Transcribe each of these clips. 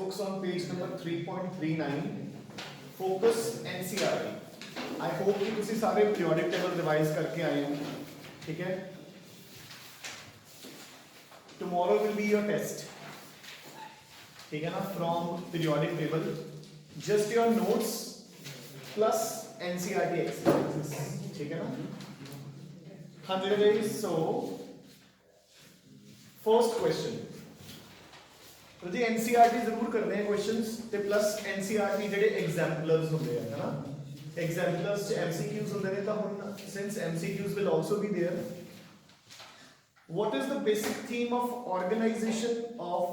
textbooks on page number 3.39 focus NCERT. I hope कि तुसी सारे periodic table revise करके आए हो, ठीक है? Tomorrow will be your test, ठीक है ना? From periodic table, just your notes plus NCERT exercises, ठीक है ना? हाँ जी, so first question. तो जी एनसीईआरटी जरूर करने हैं क्वेश्चंस ते प्लस एनसीईआरटी ਜਿਹੜੇ एग्जांपलर्स ਹੁੰਦੇ ਆ ਹੈ ਨਾ एग्जांपलर्स ਚ एमसीक्यूज ਹੁੰਦੇ ਨੇ ਤਾਂ ਹੁਣ since MCQs will also be there, what is the basic theme of organization of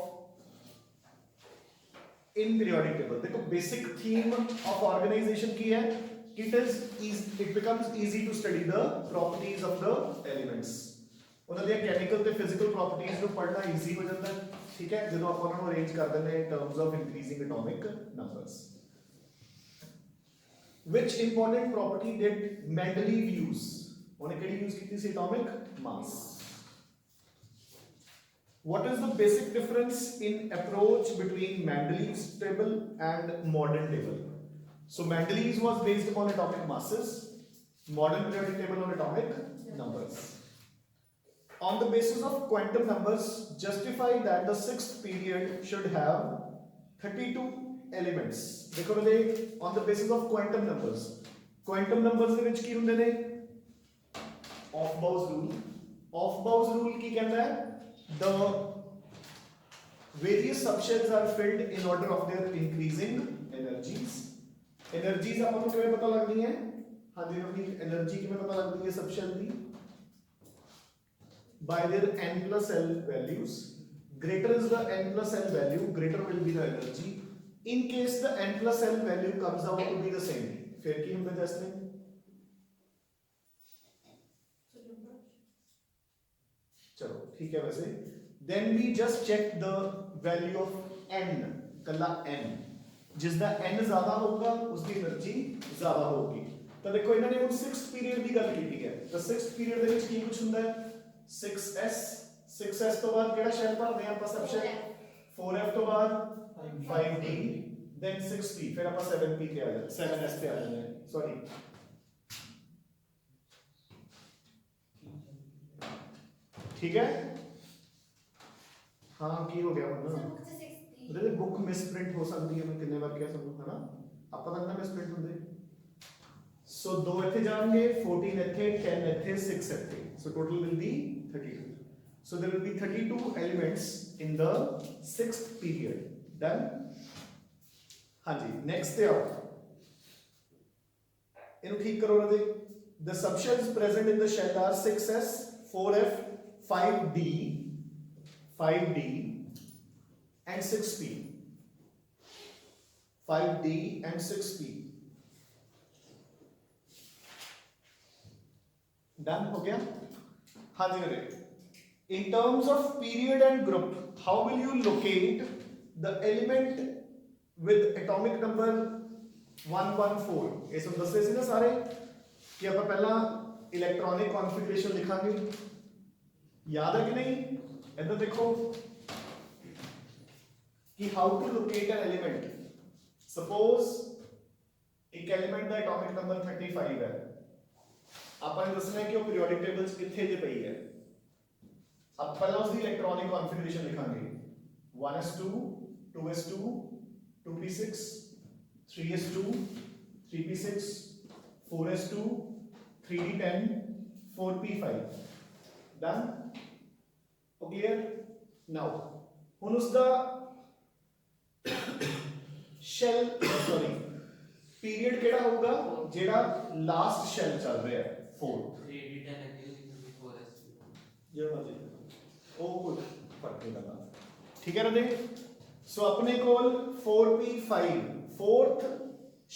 in periodic table? देखो basic theme of organization ਕੀ है? It becomes easy to study the properties of the elements. ਉਹਨਾਂ ਦੀਆਂ chemical ਤੇ physical ਪ੍ਰੋਪਰਟੀਆਂ ਨੂੰ ਪੜ੍ਹਨਾ easy ਹੋ ਜਾਂਦਾ ਹੈ, ਠੀਕ ਹੈ, ਜਦੋਂ ਆਪਾਂ ਉਹਨਾਂ ਨੂੰ ਅਰੇਂਜ ਕਰ ਦਿੰਦੇ ਹਾਂ in terms of increasing atomic numbers. Which important property did Mendeleev use? ਉਹਨੇ ਕਿਹੜੀ ਯੂਜ਼ ਕੀਤੀ ਸੀ? atomic mass. What is the basic difference in approach between Mendeleev's table and modern table? So Mendeleev's was based upon atomic masses, modern periodic table on atomic numbers. On the basis of quantum numbers, justify that the sixth period should have 32 elements. देखो ना, on the basis of quantum numbers ਦੇ ਵਿੱਚ ਕੀ ਹੁੰਦੇ ਨੇ? Aufbau's rule. Aufbau's rule ਕੀ ਕਹਿੰਦਾ ਹੈ? The various subshells are filled in order of their increasing energies. Energies ਆਪਾਂ ਨੂੰ ਕਿਵੇਂ ਪਤਾ ਲੱਗਦੀ ਹੈ? ਹਾਂਜੀ ਆਪਣੀ એનર્ਜੀ ਕਿਵੇਂ ਪਤਾ ਲੱਗਦੀ ਹੈ subshell the? By their n plus l values. Greater is the n plus l value, greater will be the energy. In case the n plus l value comes out to be the same, फिर की होगा जैसे? चलो ठीक है वैसे. Then we just check the value of n, कला n. जिसका n ज़्यादा होगा उसकी एनर्जी ज़्यादा होगी. तो देखो इन्होंने वो 6th पीरियड की गल की है. तो 6th पीरियड ਦੇ ਵਿੱਚ ਕੀ ਕੁਝ ਹੁੰਦਾ ਹੈ? 6s ਤੋਂ ਬਾਅਦ ਕਿਹੜਾ ਸ਼ੈਲ ਭਰਦੇ ਆ ਆਪਾਂ? ਸਬ ਸ਼ੈਲ. 4f ਤੋਂ ਬਾਅਦ 5d, then 6p, ਫਿਰ ਆਪਾਂ 7p ਤੇ ਆ ਜਾਂਦੇ, 7s ਤੇ ਆ ਜਾਂਦੇ ਹਾਂ, ਸੌਰੀ. ਠੀਕ ਹੈ? ਹਾਂ ਕੀ ਹੋ ਗਿਆ ਹੁਣ? ਉਹਦੇ ਬੁੱਕ ਮਿਸਪ੍ਰਿੰਟ ਹੋ ਸਕਦੀ ਹੈ, ਮੈਂ ਕਿੰਨੇ ਵਾਰ ਕਿਹਾ ਤੁਹਾਨੂੰ, ਹੈ ਨਾ? ਆਪਾਂ ਤਾਂ ਨਾ ਮਿਸਪ੍ਰਿੰਟ ਹੁੰਦੇ. So 2 ਇੱਥੇ ਜਾਣਗੇ, 14 ਇੱਥੇ, 10 ਇੱਥੇ, 6 ਇੱਥੇ. So total will be 32. So there will be 32 elements in the 6th period. Done? ਹਾਂਜੀ, next ਤੇ ਆਓ. ਇਹਨੂੰ ਠੀਕ ਕਰੋ ਨਾ ਜੀ. The subshells present in the shell are 6s, 4f, 5d, 5d and 6p. 5d and 6p. Done हो गया? हाँ जी मेरे. In terms of period and group, how will you locate the element with atomic number 114? ये सब दस से ना सारे कि आप पहला इलेक्ट्रॉनिक कॉन्फ़िगरेशन लिखांगे. याद है कि नहीं? इधर देखो कि how to locate an element. Suppose एक एलिमेंट का एटॉमिक नंबर 35 है. ਆਪਾਂ ਨੇ ਦੱਸਣਾ ਹੈ ਕਿ ਉਹ ਪੀਰੀਓਡਿਕ ਟੇਬਲ 'ਚ ਕਿੱਥੇ ਜੇ ਪਈ ਹੈ. अब पहला उसकी इलेक्ट्रॉनिक कॉन्फ़िगरेशन लिखांगे. 1s2, 2s2, 2p6, 3s2, 3p6, 4s2, 3d10, 4p5. Done? Clear? Now, ਹੁਣ ਉਸਦਾ ਸ਼ੈਲ ਪੀਰੀਅਡ ਕਿਹੜਾ ਹੋਊਗਾ? ਜਿਹੜਾ ਲਾਸਟ ਸ਼ੈਲ ਚੱਲ ਰਿਹਾ ਹੈ 4. 3d10 ਜਿਹੜਾ ਮਰਜ਼ੀ ਉਹ ਕੋਈ ਫਰਕ ਨਹੀਂ ਪੈਂਦਾ, ਠੀਕ ਹੈ ਨਾ ਜੀ? ਸੋ ਆਪਣੇ ਕੋਲ 4p5, fourth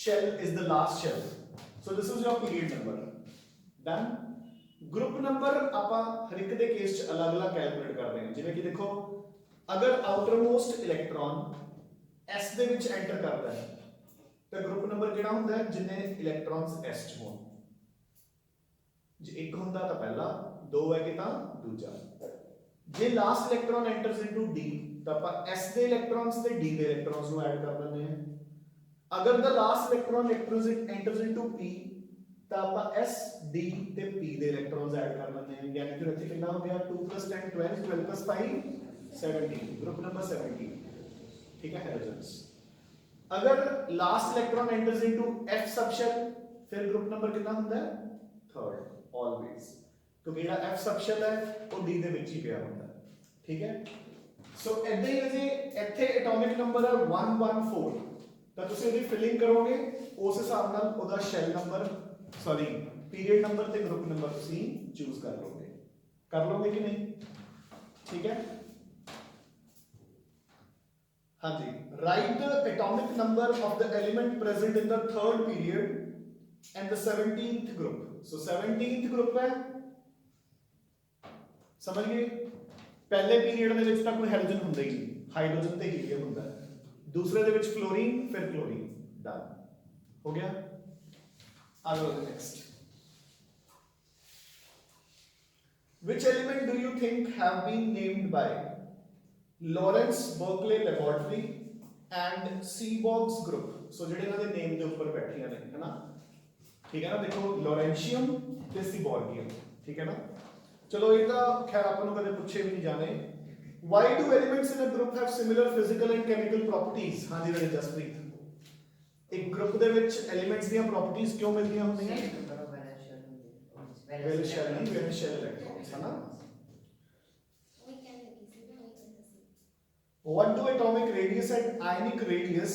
shell is the last shell. So this is your period number. Done? Group number ਆਪਾਂ ਹਰ ਇੱਕ ਦੇ ਕੇਸ 'ਚ ਅਲੱਗ-ਅਲੱਗ ਕੈਲਕੂਲੇਟ ਕਰਦੇ ਹਾਂ. ਜਿਵੇਂ ਕਿ ਦੇਖੋ, ਅਗਰ ਆਊਟਰਮੋਸਟ ਇਲੈਕਟ੍ਰੋਨ s ਦੇ ਵਿੱਚ ਐਂਟਰ ਕਰਦਾ ਹੈ ਤਾਂ ਗਰੁੱਪ ਨੰਬਰ ਕਿਹੜਾ ਹੁੰਦਾ ਹੈ? ਜਿੰਨੇ ਇਲੈਕਟ੍ਰੋਨਸ s 'ਚ ਹੋਣ. ਜੇ ਇੱਕ ਹੁੰਦਾ ਤਾਂ ਪਹਿਲਾ, ਦੋ ਹੈ ਕਿ ਤਾਂ ਦੂਜਾ. ਜੇ last electron enters into D ਤਾਂ ਆਪਾਂ S ਦੇ ਇਲੈਕਟ੍ਰॉन्स ਤੇ D ਦੇ ਇਲੈਕਟ੍ਰॉन्स ਨੂੰ ਐਡ ਕਰ ਦਿੰਦੇ ਹਾਂ। ਅਗਰ ਦਾ last electron enters into P ਤਾਂ ਆਪਾਂ S D ਤੇ P ਦੇ ਇਲੈਕਟ੍ਰॉन्स ਐਡ ਕਰ ਦਿੰਦੇ ਹਾਂ। ਯਾਨੀ ਕਿ ਇੱਥੇ ਕਿੰਨਾ ਹੋ ਗਿਆ 2 + 10 12 12 + 5 17 ਗਰੁੱਪ ਨੰਬਰ 17 ਠੀਕ ਹੈ ਹੈਲੋਜਨਸ। अगर last electron enters into F subshell फिर ग्रुप नंबर कितना ਹੁੰਦਾ है थर्ड ऑलवेज क्योंकि ਜਿਹੜਾ F सबशेल ਹੈ ਉਹ D ਦੇ ਵਿੱਚ ਹੀ ਪਿਆ ਹੁੰਦਾ ਠੀਕ ਹੈ। ਸੋ ਇਦਾਂ ਹੀ ਜੇ ਇੱਥੇ ਐਟੋਮਿਕ ਨੰਬਰ ਹੈ 114 ਤਾਂ ਤੁਸੀਂ ਉਹਦੀ ਫਿਲਿੰਗ ਕਰੋਗੇ ਉਸ ਹਿਸਾਬ ਨਾਲ ਉਹਦਾ shell number sorry period number ਤੇ ਗਰੁੱਪ ਨੰਬਰ ਤੁਸੀਂ ਚੂਜ਼ ਕਰ ਲੋਗੇ ਕਿ ਨਹੀਂ ਠੀਕ ਹੈ। हाँ जी write the atomic number of the element present in the third period and the 17th group so 17th group है समझ गए पहले पीरियड ਦੇ ਵਿੱਚ ਤਾਂ ਕੋਈ ਹਾਈਡਰੋਜਨ ਹੁੰਦਾ ਹੀ ਨਹੀਂ ਹਾਈਡਰੋਜਨ ਤੇ ਹੀਲੀਅਮ ਹੁੰਦਾ ਹੈ दूसरे ਦੇ ਵਿੱਚ ਫਲੋਰੀਨ ਫਿਰ ਕਲੋਰੀਨ ਡਨ ਹੋ ਗਿਆ ਆਗੇ next which element do you think have been named by Lawrence Berkeley Laboratory and Seaborg's group so ਜਿਹੜੇ ਇਹਨਾਂ ਦੇ ਨੇਮ ਦੇ ਉੱਪਰ ਬੈਠੀਆਂ ਨੇ ਹੈਨਾ ਠੀਕ ਹੈ ਨਾ ਦੇਖੋ ਲੋਰੈਂਸ਼ੀਅਮ ਤੇ ਸੀਬੋਰਗੀਅਮ ਠੀਕ ਹੈ ਨਾ ਚਲੋ ਇਹ ਤਾਂ ਖੈਰ ਆਪਾਂ ਨੂੰ ਕਦੇ ਪੁੱਛੇ ਵੀ ਨਹੀਂ ਜਾਣੇ why do elements in a group have similar physical and chemical properties ਹਾਂਜੀ ਰਾਜੇ ਜਸਪ੍ਰੀਤ ਇੱਕ ਗਰੁੱਪ ਦੇ ਵਿੱਚ ਐਲੀਮੈਂਟਸ ਦੀਆਂ ਪ੍ਰੋਪਰਟੀਆਂ ਕਿਉਂ ਮਿਲਦੀਆਂ ਹੁੰਦੀਆਂ ਵੈਲੈਂਸ ਸ਼ੈਲ ਇਲੈਕਟ੍ਰੌਨਸ ਹੈ ਨਾ। What do atomic radius and ionic radius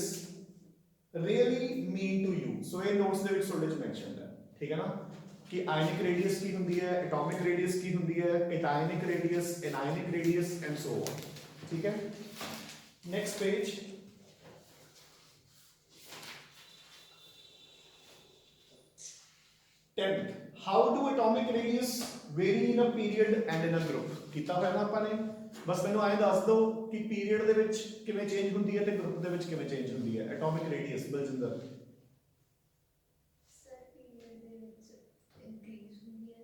really mean to you? So ये notes ਦੇ ਵਿੱਚ ਤੁਹਾਡੇ ਚ mentioned ਹੈ ਠੀਕ ਹੈ ਨਾ कि ionic radius ਕੀ ਹੁੰਦੀ ਹੈ atomic radius ਕੀ ਹੁੰਦੀ ਹੈ cationic radius anionic radius and so on ठीक है। next page tenth how do atomic radius vary in a period and in a group ਕੀਤਾ ਹੋਇਆ ਨਾ ਆਪਾਂ ਨੇ ਬਸ ਮੈਨੂੰ ਐਂ ਦੱਸ ਦਿਓ ਕਿ ਪੀਰੀਅਡ ਦੇ ਵਿੱਚ ਕਿਵੇਂ ਚੇਂਜ ਹੁੰਦੀ ਹੈ ਤੇ ਗਰੁੱਪ ਦੇ ਵਿੱਚ ਕਿਵੇਂ ਚੇਂਜ ਹੁੰਦੀ ਹੈ atomic radius Baljinder sir period ਦੇ ਵਿੱਚ ਇਨਕਰੀਜ਼ ਹੁੰਦੀ ਹੈ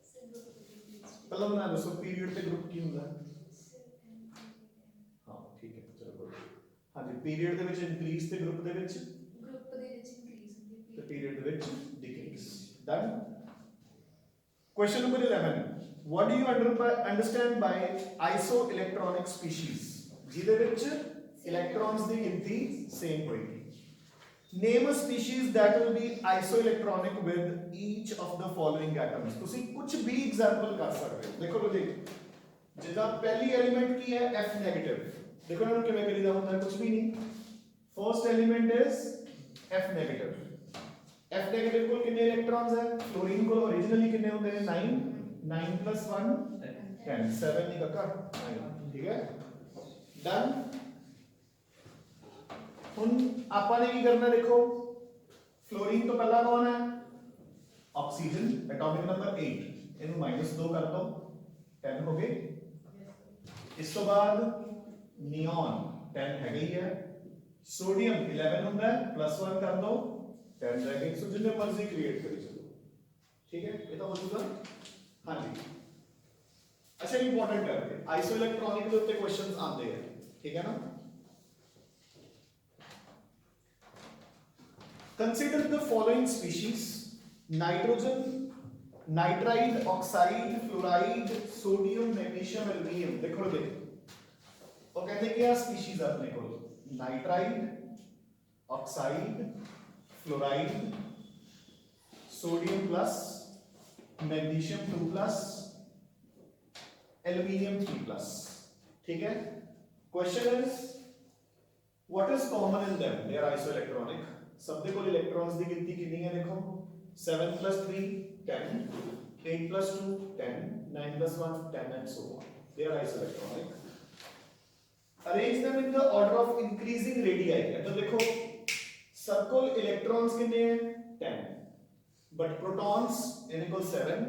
ਸਰ ਗਰੁੱਪ ਦੇ ਵਿੱਚ ਪਹਿਲਾਂ ਬਣਾ ਦੱਸੋ ਪੀਰੀਅਡ ਤੇ ਗਰੁੱਪ ਕੀ ਹੁੰਦਾ ਹਾਂ ਠੀਕ ਹੈ ਚਲੋ ਹਾਂਜੀ ਪੀਰੀਅਡ ਦੇ ਵਿੱਚ ਇਨਕਰੀਜ਼ ਤੇ ਗਰੁੱਪ ਦੇ ਵਿੱਚ ਇਨਕਰੀਜ਼ ਹੁੰਦੀ ਹੈ ਤੇ ਪੀਰੀਅਡ ਦੇ ਵਿੱਚ decrease done. Question number 11 what do you understand by isoelectronic species ਜਿਹਦੇ ਵਿੱਚ ਇਲੈਕਟ੍ਰॉन्स ਦੀ ਗਿਣਤੀ ਸੇਮ ਹੋਏਗੀ name a species that will be isoelectronic with each of the following atoms ਤੁਸੀਂ ਕੁਝ ਵੀ ਐਗਜ਼ਾਮਪਲ ਕਰ ਸਕਦੇ ਹੋ ਦੇਖੋ ਜੀ ਜਿਹਦਾ ਪਹਿਲੀ ਐਲੀਮੈਂਟ ਕੀ ਹੈ F ਨੈਗੇਟਿਵ ਦੇਖੋ ਇਹਨਾਂ ਨੂੰ ਕਿਵੇਂ ਕਰੀਦਾ ਹੁੰਦਾ ਕੁਝ ਵੀ ਨਹੀਂ first element is F negative F negative ਕੋਲ ਕਿੰਨੇ ਇਲੈਕਟ੍ਰॉन्स ਹੈ ਫਲੋਰੀਨ ਕੋਲ originally ਕਿੰਨੇ ਹੁੰਦੇ ਨੇ 9 9 + 1 10 7 ਨਹੀਂ ਕਾਕਾ 9 ਠੀਕ ਹੈ ਡਨ। ਹੁਣ ਆਪਾਂ ਨੇ ਕੀ ਕਰਨਾ ਦੇਖੋ ਫਲੋਰੀਨ ਤੋਂ ਪਹਿਲਾਂ ਕੌਣ ਹੈ ਆਕਸੀਜਨ ਐਟੋਮਿਕ ਨੰਬਰ 8 ਇਹਨੂੰ -2 ਕਰ ਦੋ 10 ਹੋ ਗਏ ਇਸ ਤੋਂ ਬਾਅਦ ਨਿਓਨ 10 ਹੈਗਾ ਹੀ ਹੈ ਸੋਡੀਅਮ 11 ਹੁੰਦਾ ਹੈ +1 ਕਰ ਦੋ 10 रह गए सो जितने मर्जी क्रिएट करी चलो ठीक है ये तो हो चुका हाँ जी। अच्छा इंपॉर्टेंट है आइसोइलेक्ट्रॉनिक के ऊपर क्वेश्चंस आते हैं ठीक है ना। Consider the following species nitrogen nitride oxide fluoride sodium magnesium aluminium देखो वो कहते हैं कि यार स्पीशीज अपने को nitride oxide fluoride sodium plus magnesium 2 plus aluminium 3 plus ठीक है। Question is what is common in them they are isoelectronic सबके कोल इलेक्ट्रॉन्स दी गिनती कितनी है देखो 7 + 3 10 8 + 2 10 9 + 1 10 and so on they are isoelectronic। arrange them in the order of increasing radii तो देखो सबको इलेक्ट्रॉन्स कितने हैं 10 बट प्रोटॉन्स इनके को 7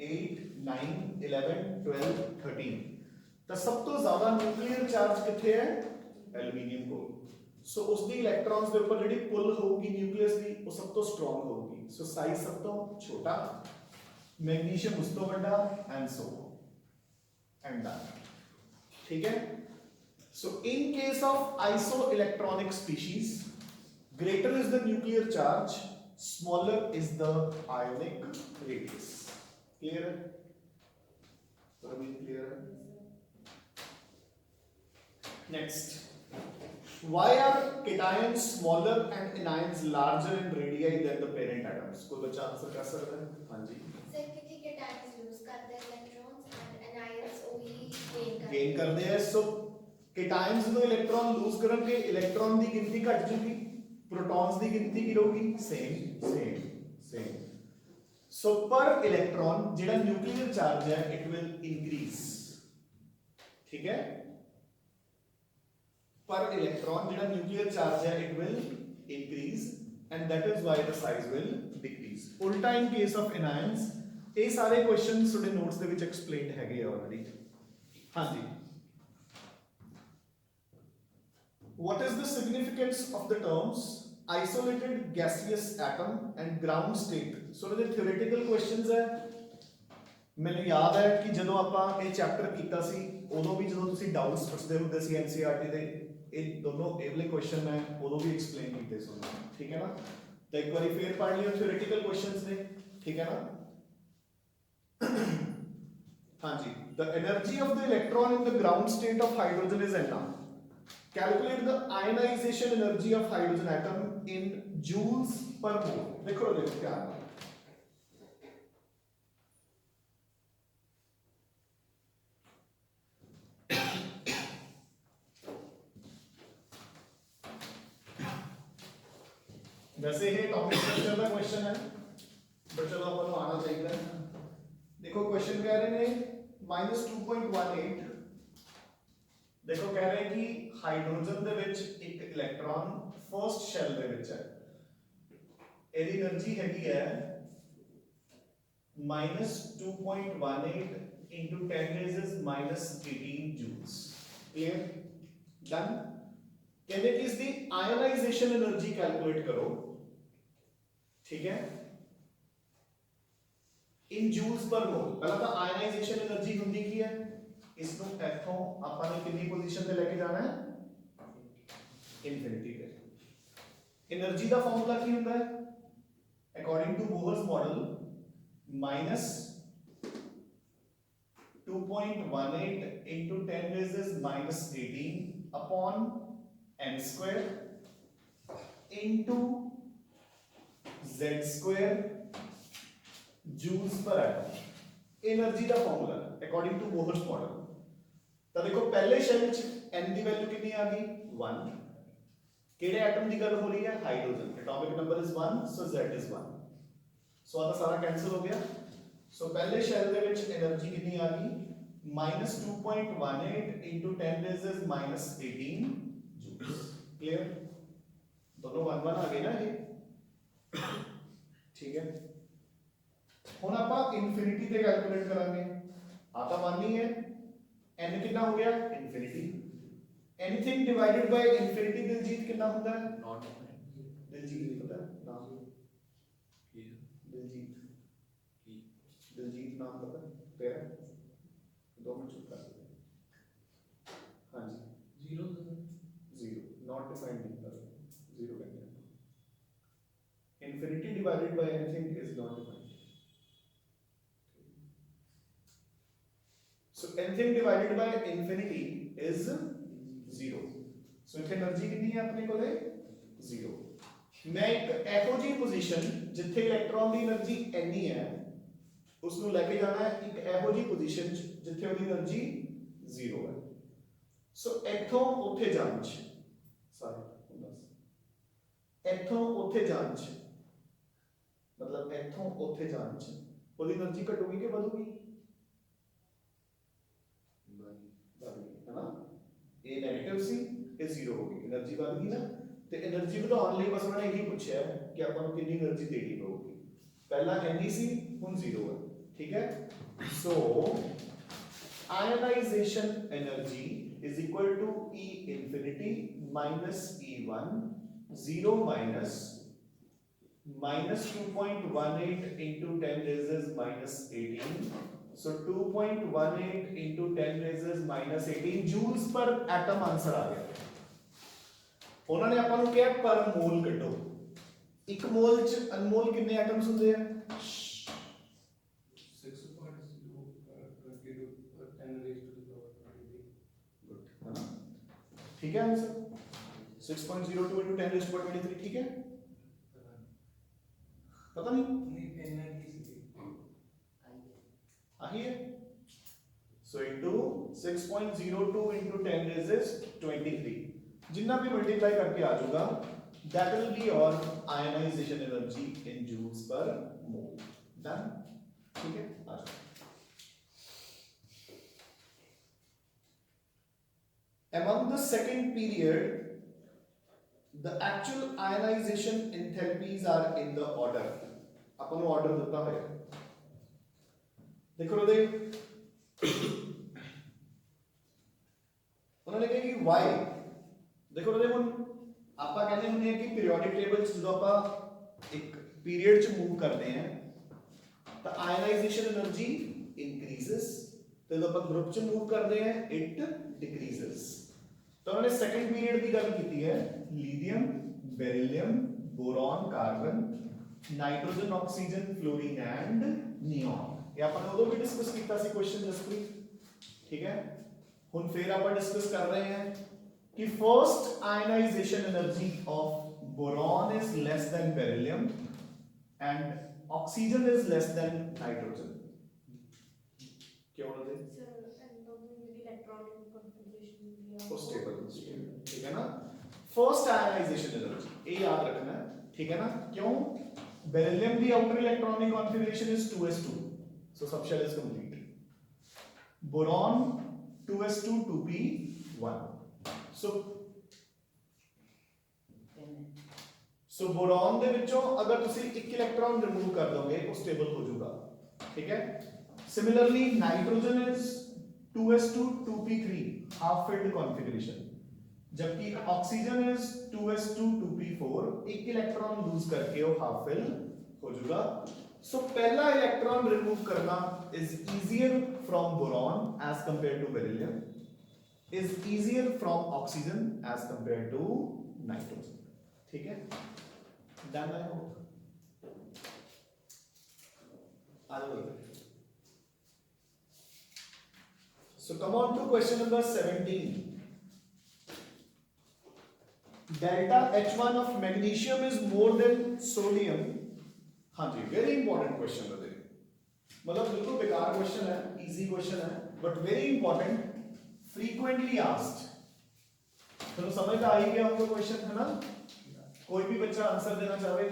8 9 11 12 13 तो सब तो ज्यादा न्यूक्लियर चार्ज कितने है एल्यूमिनियम को सो उसकी इलेक्ट्रॉन्स के ऊपर ਜਿਹੜੀ ਪੁੱਲ ਹੋਊਗੀ ਨਿਊਕਲੀਅਸ ਦੀ ਉਹ ਸਭ ਤੋਂ ਸਟਰੋਂਗ ਹੋਊਗੀ ਸੋ ਸਾਈਜ਼ ਸਭ ਤੋਂ ਛੋਟਾ मैग्नीशियम उस तो बड़ा एंड सो एंड दैट, ठीक है। So in case of isoelectronic species, greater is the nuclear charge, smaller is the ionic radius. Clear है? Clear है? Next, why are cations smaller and anions larger in radii than the parent atoms? कोई बच्चा answer कर सकता है? हाँ जी। Sir क्योंकि cations lose करते हैं electrons and anions वही गेन करते हैं। सो cations ਨੂੰ इलेक्ट्रॉन लूज करनगे, इलेक्ट्रॉन ਦੀ ਗਿਣਤੀ ਘਟ ਜੂਗੀ, प्रोटॉन्स ਦੀ ਗਿਣਤੀ ਕੀ ਰਹੂਗੀ? सेम। सो पर इलेक्ट्रॉन ਜਿਹੜਾ न्यूक्लियर चार्ज है इट विल इंक्रीज, ठीक है। पर इलेक्ट्रॉन ਜਿਹੜਾ न्यूक्लियर चार्ज है it will increase and that is why the size will decrease. उल्टा इन केस ऑफ एनायंस, ਇਹ ਸਾਰੇ क्वेश्चंस ਤੁਹਾਡੇ ਨੋਟਸ ਦੇ ਵਿੱਚ ਐਕਸਪਲੇਨਡ ਹੈਗੇ ਆਲਰੇਡੀ। हाँ जी, what is the significance of the terms isolated gaseous atom and ground state? So the theoretical questions है। ਮੈਨੂੰ ਯਾਦ ਹੈ ਕਿ ਜਦੋਂ ਆਪਾਂ ਇਹ ਚੈਪਟਰ ਕੀਤਾ ਸੀ ਉਦੋਂ ਵੀ ਜਦੋਂ ਤੁਸੀਂ ਡਾਊਟਸ ਪੁੱਛਦੇ ਹੁੰਦੇ ਸੀ ਐਨਸੀਈਆਰਟੀ ਦੇ, ਇਹ ਦੋਨੋਂ ਇਹ ਵਾਲੇ ਕੁਐਸਚਨ ਮੈਂ ਉਦੋਂ ਵੀ ਐਕਸਪਲੇਨ ਕੀਤੇ ਸੀ, ਠੀਕ ਹੈ ਨਾ। ਤਾਂ ਇੱਕ ਵਾਰੀ ਫੇਰ ਪੜ੍ਹ ਲਿਓ, ਥਿਓਰੈਟਿਕਲ ਕੁਐਸਚਨਸ ਨੇ, ਠੀਕ ਹੈ ਨਾ। हाँ जी, the energy of the electron in the ground state of hydrogen is n. Calculate the ionization energy of hydrogen atom in joules per mole. देखो क्या है। वैसे ये टॉपिक स्ट्रक्चर का क्वेश्चन है, बट चलो अपन आना चाहिए। देखो क्वेश्चन कह रहे हैं -2.18, देखो कह रहे हैं कि हाइड्रोजन ਦੇ ਵਿੱਚ ਇੱਕ ਇਲੈਕਟ੍ਰੋਨ ਫਰਸਟ ਸ਼ੈਲ ਦੇ ਵਿੱਚ ਹੈ, ਇਹਦੀ એનર્ਜੀ ਹੈਗੀ ਹੈ -2.18 into 10 raised -18 joules। Clear? Done. कहते कि इसकी आयनाइजेशन एनर्जी कैलकुलेट करो, ठीक है, इन जूल्स पर मोल। पहला तो आयनाइजेशन एनर्जी ਹੁੰਦੀ ਕੀ ਹੈ, ਇਸ ਨੂੰ ਇੱਥੋਂ ਆਪਾਂ ਨੇ ਕਿੰਨੀ ਪੋਜੀਸ਼ਨ ਤੇ ਲੈ ਕੇ ਜਾਣਾ ਹੈ? ਇਨਫਿਨਿਟੀ ਤੇ। એનર્ਜੀ ਦਾ ਫਾਰਮੂਲਾ ਕੀ ਹੁੰਦਾ ਹੈ? According to Bohr's model -2.18 into 10 raised -18 upon n square into z square joules per atom। Energy ਦਾ formula according to Bohr's model. ਤਾਂ ਦੇਖੋ ਪਹਿਲੇ ਸ਼ੈਲ ਚ n ਦੀ ਵੈਲਿਊ ਕਿੰਨੀ ਆ ਗਈ? 1। ਕਿਹੜੇ ਐਟਮ ਦੀ ਗੱਲ ਹੋ ਰਹੀ ਹੈ? Hydrogen. Atomic number is 1, so z is 1। ਸੋ ਆ ਤਾਂ ਸਾਰਾ ਕੈਨਸਲ ਹੋ ਗਿਆ। ਸੋ ਪਹਿਲੇ ਸ਼ੈਲ ਦੇ ਵਿੱਚ એનર્ਜੀ ਕਿੰਨੀ ਆ ਗਈ? -2.18 into 10 raised -18 joules। क्लियर? दोनों 1 1 आ गए ना ये, ठीक है। ਹੁਣ ਆਪਾਂ ਇਨਫਿਨਿਟੀ ਤੇ ਕੈਲਕੂਲੇਟ ਕਰਾਂਗੇ। ਆ ਤਾਂ 1 ਹੀ ਹੈ, n ਕਿੰਨਾ ਹੋ ਗਿਆ? Infinity. Anything divided by infinity Diljit कितना होता है? नॉट दिलजीत पता है नाम? दिलजीत नाम पता है तेरा? 2 मिनट चुप कर दो। हाँ जी, 0 नॉट डिफाइंड नहीं कर 0 कहते हैं। Infinity divided by anything is not defined. So anything divided by infinity is 0। So इथे एनर्जी कितनी है अपने कोले? 0। मैं एक ਇਹੋ ਜੀ ਪੋਜੀਸ਼ਨ ਜਿੱਥੇ ਇਲੈਕਟ੍ਰੋਨ ਦੀ એનર્ਜੀ ਇੰਨੀ ਹੈ ਉਸ ਨੂੰ ਲੈ ਕੇ ਜਾਣਾ ਹੈ ਇੱਕ ਇਹੋ ਜੀ ਪੋਜੀਸ਼ਨ ਜਿੱਥੇ ਉਹਦੀ એનર્ਜੀ 0 ਹੈ। ਸੋ ਇੱਥੋਂ ਉੱਥੇ ਜਾਣ ਚ ਇੱਥੋਂ ਉੱਥੇ ਜਾਣ ਚ मतलब ਇੱਥੋਂ ਉੱਥੇ ਜਾਣ ਚ ਉਹਦੀ એનર્ਜੀ ਘਟੂਗੀ ਕਿ ਵਧੂਗੀ? है ना, ए नेगेटिव सी ए 0 होगी, एनर्जी बढ़ गई ना। तो एनर्जी ਵਧਾਉਣ ਲਈ ਬਸ ਉਹਨਾਂ ਨੇ ਇਹੀ ਪੁੱਛਿਆ ਕਿ ਆਪਾਂ ਨੂੰ ਕਿੰਨੀ એનર્ਜੀ ਦੇਣੀ ਪਊਗੀ। ਪਹਿਲਾਂ ਇੰਨੀ ਸੀ, ਹੁਣ 0 ਹੈ, ਠੀਕ ਹੈ। So ionization energy is equal to E infinity minus E1, 0 minus minus 2.18 into 10 raises minus 18. So 2.18 into 10 raises minus 18 joules per atom answer आ गया। उन्होंने ਆਪਾਂ ਨੂੰ ਕਿਹਾ ਪਰ ਮੋਲ ਕੱਢੋ। ਇੱਕ ਮੋਲ ਚ ਅਨਮੋਲ ਕਿੰਨੇ ਐਟਮਸ ਹੁੰਦੇ ਆ? 6.022 10 raised to the power 23. Good है ना? ठीक है answer 6.02 into 10 raised to the power 23 ठीक है? पता नहीं आही है। So into 6.02 into 10 raises 23 जितना भी मल्टीप्लाई करके आ जाएगा that will be your ionization energy in joules per mole. Done? ठीक है आ जाओ। Among the second period the actual ionization enthalpies are in the order अपन ਨੂੰ order ਦਿੱਤਾ ਹੋਇਆ देखो ਉਹਦੇ उन्होंने कहा कि y देखो ਉਹਦੇ ਹੁਣ ਆਪਾਂ ਕਹਿੰਦੇ ਹੁੰਦੇ ਆ ਕਿ ਪੀਰੀਓਡਿਕ ਟੇਬਲ ਚ ਜਦੋਂ ਆਪਾਂ ਇੱਕ ਪੀਰੀਅਡ ਚ ਮੂਵ ਕਰਦੇ ਆ ਤਾਂ ਆਇਨਾਈਜੇਸ਼ਨ એનર્ਜੀ ਇਨਕਰੀਜ਼ਸ ਤੇ ਜਦੋਂ ਆਪਾਂ ਗਰੁੱਪ ਚ ਮੂਵ ਕਰਦੇ ਆ ਇਟ ਡਿਕਰੀਜ਼ਸ ਤਾਂ ਉਹਨੇ ਸੈਕੰਡ ਪੀਰੀਅਡ ਦੀ ਗੱਲ ਕੀਤੀ ਹੈ lithium beryllium boron carbon nitrogen oxygen fluorine and neon ये अपन उदो भी डिस्कस किया सी क्वेश्चन जसप्रीत ठीक है हुन फिर अपन डिस्कस कर रहे हैं कि first ionization energy of boron is less than beryllium and oxygen is less than nitrogen क्यों होते स्टेबल ठीक है ना फर्स्ट आयनाइजेशन एनर्जी ये याद रखना है ठीक है ना क्यों बेरिलियम की outer electronic configuration is 2s2 so subshell is complete boron 2s2 2p1 so boron ਦੇ ਵਿੱਚੋਂ ਅਗਰ ਤੁਸੀਂ ਇੱਕ ਇਲੈਕਟ੍ਰੋਨ ਰਿਮੂਵ ਕਰ ਦੋਗੇ ਉਹ ਸਟੇਬਲ ਹੋ ਜਾਊਗਾ ਠੀਕ ਹੈ similarly nitrogen is 2s2 2p3 half filled configuration जबकि ऑक्सीजन इज 2s2 2p4 एक इलेक्ट्रॉन लूज करके वो हाफ फिल हो जाएगा सो पहला इलेक्ट्रॉन रिमूव करना is easier from boron as compare to beryllium is easier from oxygen as compare to nitrogen ठीक है डन आई होप आगे बढ़ते so come on to question number 17 delta H1 of magnesium is more than sodium हाँ जी very important question है मतलब बिल्कुल बेकार question है इजी क्वेश्चन है but very important frequently asked तो समझ आ ही गया होगा क्वेश्चन है ना कोई भी बच्चा आंसर देना चाहे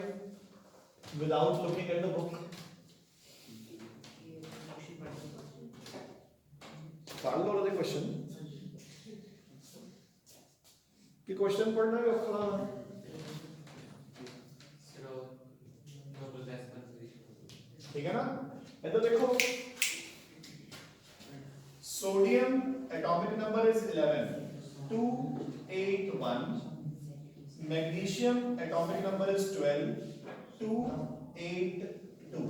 without looking at the book पढ़ लो रे क्वेश्चन कि क्वेश्चन पढ़ना है औखा ठीक है ना इधर देखो sodium atomic number is 11 281 magnesium atomic number is 12 282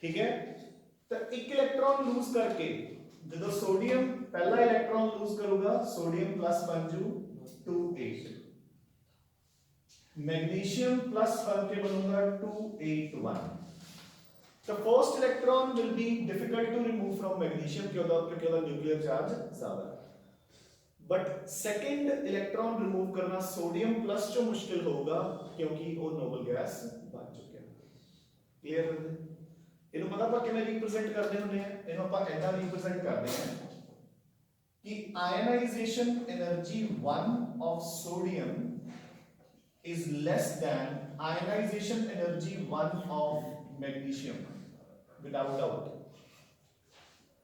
ठीक है तो एक इलेक्ट्रॉन लूज करके जो सोडियम पहला इलेक्ट्रॉन लूज करूंगा सोडियम प्लस बन जू 28 मैग्नीशियम प्लस 1 के बनूंगा 281 the first electron will be difficult to remove from magnesium क्योंकि उसका न्यूक्लियर चार्ज ज्यादा है बट सेकंड इलेक्ट्रॉन रिमूव करना सोडियम प्लस जो मुश्किल होगा क्योंकि वो नोबल गैस बन चुके हैं क्लियर है ਇਹਨੂੰ ਪਤਾ ਆਪਾਂ ਕਿਵੇਂ ਰਿਪਰੈਜ਼ੈਂਟ ਕਰਦੇ ਹੁੰਦੇ ਆ ਇਹਨੂੰ ਆਪਾਂ ਐਦਾਂ ਰਿਪਰੈਜ਼ੈਂਟ ਕਰਦੇ ਆ कि ionization energy 1 of sodium is less than ionization energy 1 of magnesium without doubt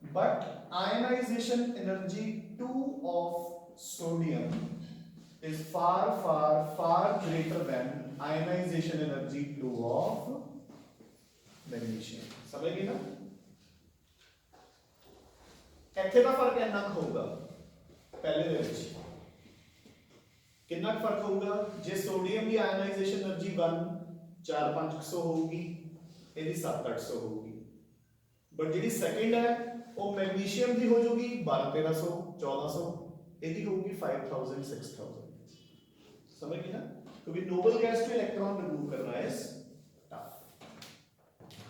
but ionization energy 2 of sodium is far greater than ionization energy 2 of magnesium समझ गए ना ਇੱਥੇ ਦਾ ਫਰਕ ਇੰਨਾ ਹੋਊਗਾ ਪਹਿਲੇ ਦੇ ਵਿੱਚ ਕਿੰਨਾ ਫਰਕ ਹੋਊਗਾ ਜੇ ਸੋਡੀਅਮ ਦੀ ਆਇਨਾਈਜੇਸ਼ਨ એનર્ਜੀ 1 4-500 ਹੋਊਗੀ, ਇਹਦੀ 7-800 ਹੋਊਗੀ। ਬਟ ਜਿਹੜੀ ਸੈਕਿੰਡ ਹੈ ਉਹ ਮੈਗਨੀਸ਼ੀਅਮ ਦੀ ਹੋ ਜਾਊਗੀ 12-1300 1400, ਇਹਦੀ ਹੋਊਗੀ 5000-6000। समझ गए ना? क्योंकि नोबल गैस से इलेक्ट्रॉन रिमूव करना इज टफ।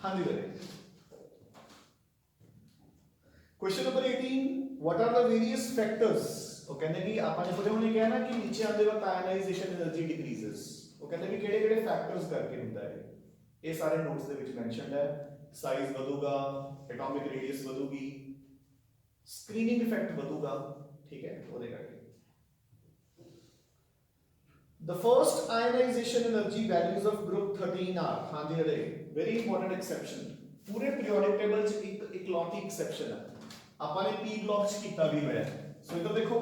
हाँ जी बने। Question number 18, what are the various factors? वो कहते कि आपने पढ़े होने क्या है ना कि नीचे आते वक्त आयनाइजेशन एनर्जी डिक्रीजेस, वो कहते कि केड़े-केड़े फैक्टर्स करके ਹੁੰਦਾ है। ये सारे नोट्स ਦੇ ਵਿੱਚ ਮੈਂਸ਼ਨਡ है। साइज ਵਧੂਗਾ, एटॉमिक रेडियस ਵਧੂਗੀ, स्क्रीनिंग इफेक्ट ਵਧੂਗਾ, ठीक है, ਉਹਦੇ ਕਰਕੇ। The first ionization energy values of group 13 are, हाँ जी अरे, very important exception, पूरे periodic table च एक इकलौती exception है। आपने P block च कितना भी होया, सो इधर देखो,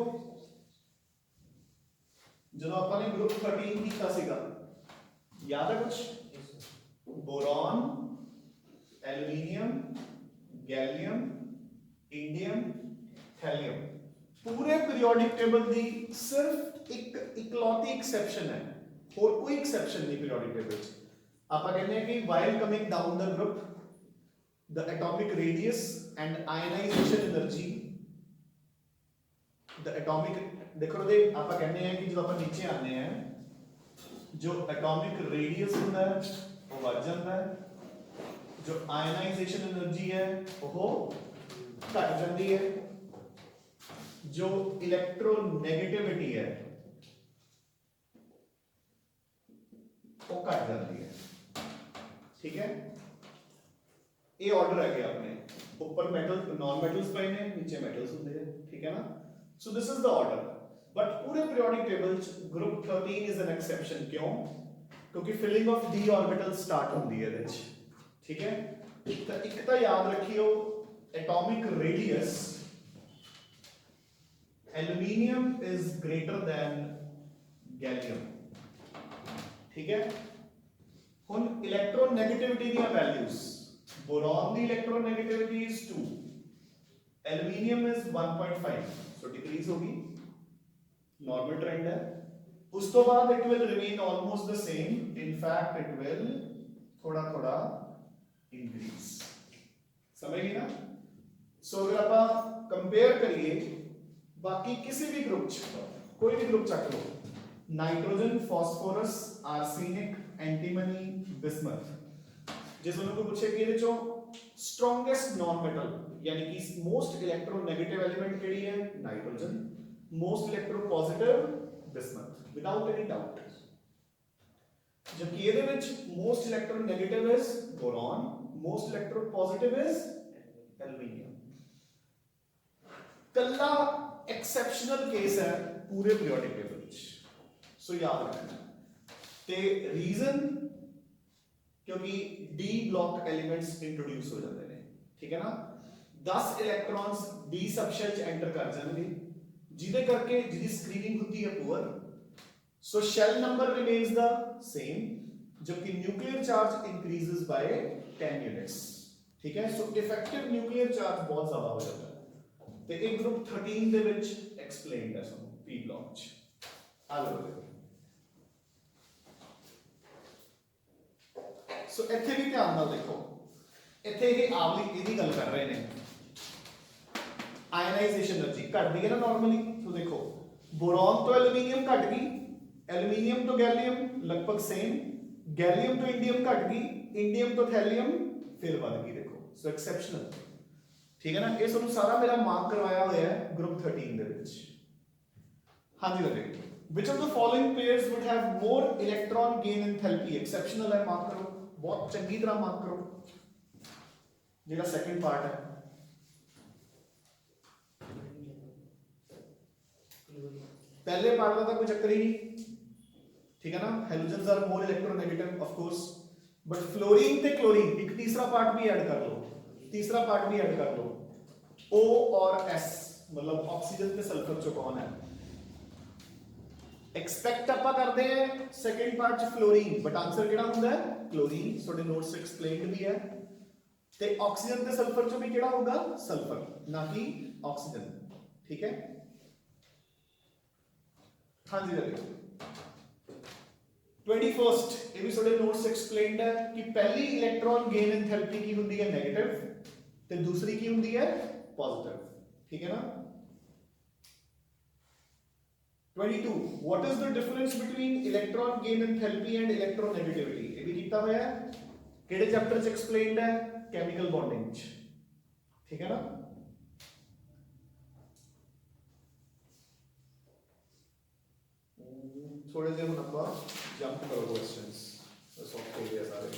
जब आपने group 13 कितना सीगा, याद है कुछ? Boron, aluminium, gallium, indium, thallium, पूरे पीरियोडिक टेबल दी सिर्फ एक इकलौती एक्सेप्शन है, और कोई एक्सेप्शन नहीं पीरियोडिक टेबल च। आप कहते हैं कि while coming down the group, the atomic radius and ionization energy, the atomic, देखो दे आप कहते हैं कि जब आप नीचे आने हैं, जो एटॉमिक रेडियस होता है वो बढ़ जाता है, जो आयनाइजेशन एनर्जी है वो घट जाती है, जो इलेक्ट्रोनेगेटिविटी है वो घट जाती है, ठीक है। ये ऑर्डर है गया अपने ऊपर मेटल नॉन मेटल्स पे ने, नीचे मेटल्स होते हैं, ठीक है ना। So this is the order, but पूरे periodic table group 13 is an exception. क्यों? क्योंकि filling of d orbital start होती है इहदे, ठीक है। एक तो याद रखियो atomic radius aluminium is greater than gallium, ठीक है। हुन इलेक्ट्रोनेगेटिविटी दी वैल्यूज, बोरॉन दी electronegativity is 2, aluminium is 1.5, so decrease होगी, नॉर्मल ट्रेंड है। उस तो बाद it will remain almost the same, in fact it will थोड़ा थोड़ा इंक्रीज, समझ गए ना। सो अगर आप कंपेयर करिए बाकी किसी भी ग्रुप कोई भी ग्रुप चक लो, nitrogen, phosphorus, arsenic, antimony, bismuth, जिस उनको पूछे कि ये जो स्ट्रॉन्गेस्ट नॉन मेटल यानी कि मोस्ट इलेक्ट्रोनेगेटिव एलिमेंट केड़ी है, nitrogen, most electropositive bismuth, without any doubt. जबकि ये most electronegative is boron, most electropositive is aluminium. Kalla exceptional case है पूरे पीरियोडिक टेबल विच, सो याद रखना। ते रीजन क्योंकि डी ब्लॉक एलिमेंट्स इंट्रोड्यूस हो जाते हैं, ठीक है ना। 10 इलेक्ट्रॉन्स डी सबशेल च एंटर कर जाएंगे, जिदे करके जिदी स्क्रीनिंग होती है poor, so shell number remains the same, जबकि nuclear charge increases by 10 units, ठीक है। सो इफेक्टिव न्यूक्लियर चार्ज बहुत ज्यादा हो जाता है। तो एक ग्रुप 13 ਦੇ ਵਿੱਚ एक्सप्लेन्ड है ਸਾਨੂੰ पी ब्लॉक ਚ। ਆ ਲਓ ਸੋ ਇੱਥੇ ਵੀ ਧਿਆਨ ਨਾਲ ਦੇਖੋ, ਇੱਥੇ ਇਹ ਆਵਲੀ ਇਹਦੀ ਗੱਲ ਕਰ ਰਹੇ ਨੇ, आयनाइजेशन एनर्जी घट गई है ना नॉर्मली। तो देखो बोरॉन तो एल्यूमिनियम घट गई, एल्यूमिनियम तो गैलियम लगभग सेम, गैलियम तो इंडियम घट गई, इंडियम तो थैलियम फिर बढ़ गई, देखो सो एक्सेप्शनल, ठीक है ना। ये सब सारा मेरा मार्क करवाया हुआ है ग्रुप 13 दे विच। हां जी बताइए, which of the following pairs would have more electron gain enthalpy? Exceptional है, मार्क करो, बहुत चंगी तरह मार्क करो। जेड़ा सेकंड पार्ट है, पहले पार्ट का तो कोई चक्कर ही नहीं, ठीक है ना। Halogens are more electronegative of course, but fluorine ते क्लोरीन एक तीसरा पार्ट भी ऐड कर लो, तीसरा पार्ट भी ऐड कर लो, O और S मतलब ऑक्सीजन ते सल्फर चो कौन है। एक्सपेक्ट आपा करते हैं सेकंड पार्ट च फ्लोरीन, बट आंसर केड़ा हुंदा है क्लोरीन, थोड़े नोट्स एक्सप्लेन्ड भी है। ते ऑक्सीजन ते सल्फर चो भी केड़ा होगा, सल्फर, ना कि ऑक्सीजन, ठीक है। हाँ जी देखो 21st ਇਹ ਵੀ ਤੁਹਾਡੇ ਨੋਟਸ ਐਕਸਪਲੇਨਡ ਹੈ ਕਿ ਪਹਿਲੀ ਇਲੈਕਟ੍ਰॉन ਗੇਨ ਐਂਥੈਲਪੀ ਕੀ ਹੁੰਦੀ ਹੈ ਨੈਗੇਟਿਵ ਤੇ ਦੂਸਰੀ ਕੀ ਹੁੰਦੀ ਹੈ ਪੋਜ਼ਿਟਿਵ ਠੀਕ ਹੈ ਨਾ 22 what is the difference between electron gain enthalpy and electronegativity ਇਹ ਵੀ ਕੀਤਾ ਹੋਇਆ ਹੈ ਕਿਹੜੇ ਚੈਪਟਰ ਚ ਐਕਸਪਲੇਨਡ ਹੈ ਕੈਮੀਕਲ ਬੌਂਡਿੰਗ ਚ ਠੀਕ ਹੈ ਨਾ थोड़े देर में ਆਪਾਂ जंप करो क्वेश्चंस सॉफ्ट एरिया सारे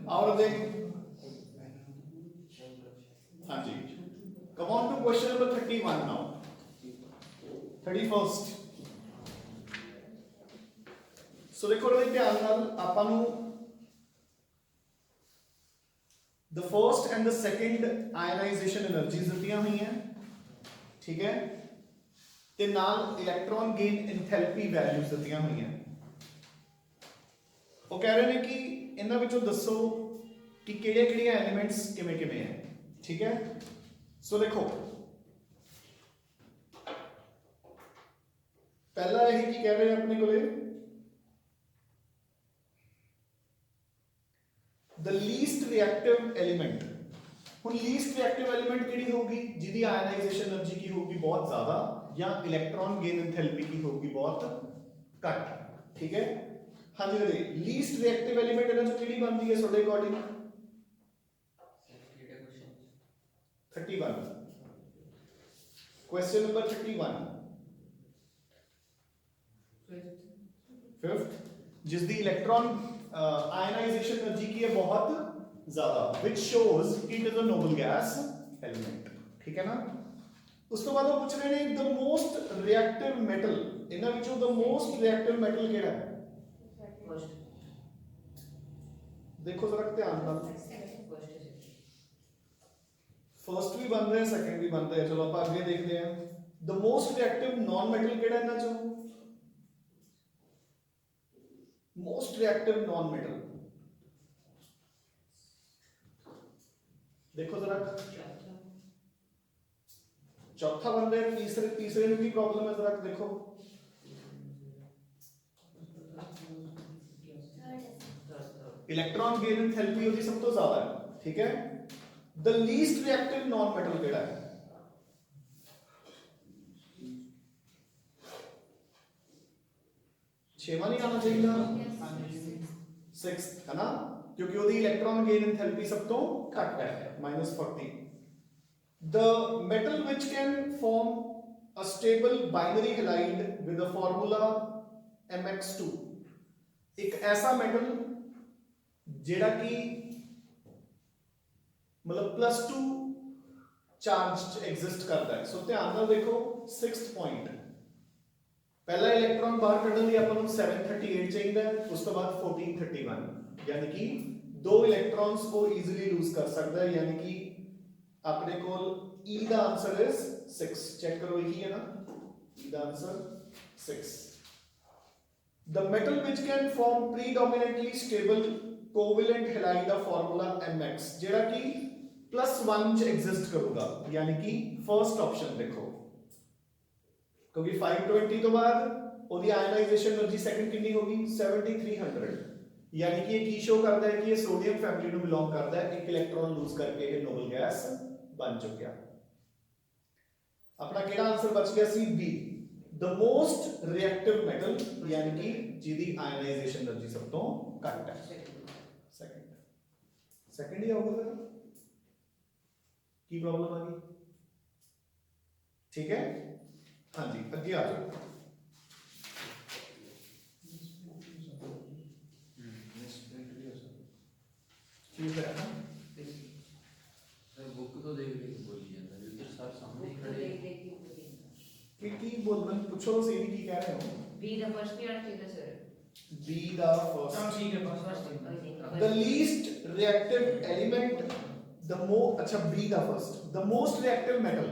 और देख हाँ जी come on to question number 31 now 31st सो देखो रे ध्यान नाल ਆਪਾਂ ਨੂੰ the first and the second ionization energies ਦਿੱਤੀਆਂ ਹੋਈਆਂ ਠੀਕ ਹੈ ਤੇ ਨਾਲ ਇਲੈਕਟ੍ਰੋਨ ਗੇਨ ਐਂਥੈਲਪੀ ਵੈਲਿਊਜ਼ ਦਿੱਤੀਆਂ ਹੋਈਆਂ ਉਹ ਕਹਿ ਰਹੇ ਨੇ ਕਿ ਇਹਨਾਂ ਵਿੱਚੋਂ ਦੱਸੋ ਕਿ ਕਿਹੜੀਆਂ ਐਲੀਮੈਂਟਸ ਕਿਵੇਂ ਕਿਵੇਂ ਹੈ ਠੀਕ ਹੈ ਸੋ ਦੇਖੋ ਪਹਿਲਾ ਇਹ ਕੀ ਕਹਿ ਰਹੇ ਆਪਣੇ ਕੋਲੇ the least reactive element ਹੁਣ least reactive element ਕਿਹੜੀ ਹੋਊਗੀ ਜਿਹਦੀ ਆਇਨਾਈਜੇਸ਼ਨ એનર્ਜੀ ਕੀ ਹੋਊਗੀ ਬਹੁਤ ਜ਼ਿਆਦਾ ਜਾਂ ਇਲੈਕਟ੍ਰੋਨ ਗੇਨ ਐਂਥੈਲਪੀ ਕੀ ਹੋਊਗੀ ਬਹੁਤ ਘੱਟ ਠੀਕ ਹੈ ਹਾਂਜੀ ਜੀ ਲੀਸਟ ਰਿਐਕਟਿਵ ਐਲੀਮੈਂਟ ਇਹਨਾਂ ਚੋਂ ਕਿਹੜੀ ਬਣਦੀ ਹੈ ਤੁਹਾਡੇ ਅਕੋਰਡਿੰਗ 31 क्वेश्चन नंबर 31 फिफ्थ जिसकी इलेक्ट्रॉन आयनाइजेशन एनर्जी की है बहुत ज्यादा which shows it is a noble gas element ठीक है ना उस तो बाद वो पूछ रहे हैं the most reactive metal इन्हां विचों the most reactive metal केड़ा है देखो जरा ध्यान नाल फर्स्ट भी बन रहे हैं सेकंड भी बन रहे हैं चलो आप आगे देखते हैं the most reactive non metal केड़ा इन्हां चों मोस्ट रिएक्टिव नॉन मेटल देखो जरा चौथा बन रहा है तीसरे में भी प्रॉब्लम है जरा देखो इलेक्ट्रॉन गेन एंथैल्पी होती सब तो ज्यादा है ठीक है the least reactive non metal केड़ा है छेवां नहीं आना चाहिए सिक्स्थ है ना क्योंकि ਉਹਦੀ इलेक्ट्रॉन गेन एंथैल्पी सब तो घट है -40 the metal which can form a stable binary halide with the formula mx2 एक ऐसा मेटल जेड़ा कि मतलब +2 चार्ज एग्जिस्ट करता है सो ध्यान नाल देखो 6th पॉइंट पहला इलेक्ट्रॉन बाहर कढण लई आपां नूं 738 चाहिए उस तो बाद 1431 यानी कि दो इलेक्ट्रॉन्स को इजीली लूज कर सकता है यानी कि अपने कोल E दा आंसर इज 6 चेक करो यही है ना E दा answer 6 the metal which can form predominantly stable covalent halide of formula mx जेड़ा कि +1 च एग्जिस्ट करूगा यानी कि फर्स्ट ऑप्शन देखो क्योंकि 520 तो बाद ओदी आयनाइजेशन एनर्जी सेकंड कितनी होगी 7300 यानी कि ये की शो करता है कि ये सोडियम फैमिली नु बिलोंग करता है एक इलेक्ट्रॉन लूज करके ये नोबल गैस बन चुका अपना केड़ा आंसर बच गया C B the most reactive metal यानी कि जिदी आयनाइजेशन एनर्जी सब तो घट है सेकंड ही होगा फिर की प्रॉब्लम आ गई ठीक है हाँ जी आगे आ जाओ ठीक है बोल पूछो सही की कह रहे हो बी द फर्स्ट भी आना चाहिए सर बी द फर्स्ट हाँ ठीक है बस first the least reactive element अच्छा be the first the most reactive metal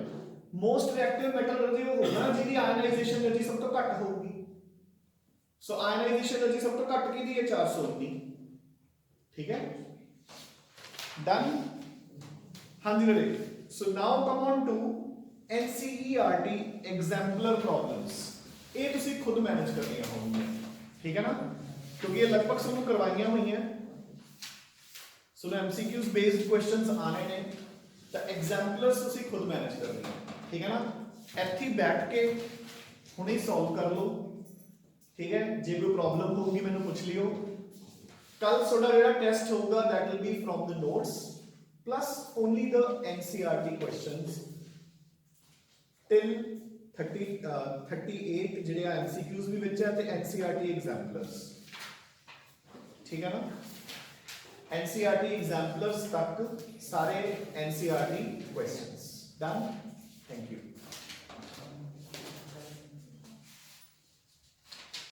ਰਾਜੇ ਉਹ ਹੋਣਾ ਜਿਹਦੀ ਆਇਨਾਈਜੇਸ਼ਨ એનર્ਜੀ ਸਭ ਤੋਂ ਘੱਟ ਹੋਊਗੀ ਸੋ ਆਇਨਾਈਜੇਸ਼ਨ એનર્ਜੀ ਸਭ ਤੋਂ ਘੱਟ ਕਿਹਦੀ ਹੈ 419 ਠੀਕ ਹੈ ਡਨ ਹਾਂਜੀ right so now come on to NCERT exemplar problems ਇਹ ਤੁਸੀਂ ਖੁਦ ਮੈਨੇਜ ਕਰਨੀਆਂ ਹੋਣਗੀਆਂ ਠੀਕ ਹੈ ਨਾ ਕਿਉਂਕਿ ਇਹ ਲਗਭਗ ਸਾਨੂੰ ਕਰਵਾਈਆਂ ਹੋਈਆਂ ਸੋ MCQs ਬੇਸਡ ਕੁਐਸਚਨਸ ਆਣੇ ਨੇ ਤਾਂ ਐਗਜ਼ੈਂਪਲਰਸ ਤੁਸੀਂ ਖੁਦ ਮੈਨੇਜ ਕਰਨੇ ਆ ਠੀਕ ਹੈ ਨਾ ਇੱਥੇ ਬੈਠ ਕੇ ਹੁਣੇ ਸੋਲਵ ਕਰ ਲਓ ਠੀਕ ਹੈ ਜੇ ਕੋਈ ਪ੍ਰੋਬਲਮ ਹੋਊਗੀ ਮੈਨੂੰ ਪੁੱਛ ਲਿਓ ਕੱਲ ਤੁਹਾਡਾ ਜਿਹੜਾ ਟੈਸਟ ਹੋਊਗਾ that will be from the notes plus only the NCERT questions till 38 ਜਿਹੜੇ ਆ MCQs ਵੀ ਵਿੱਚ ਹੈ ਤੇ NCERT exemplars ਠੀਕ ਹੈ ਨਾ NCERT exemplars ਤੱਕ ਸਾਰੇ NCERT questions done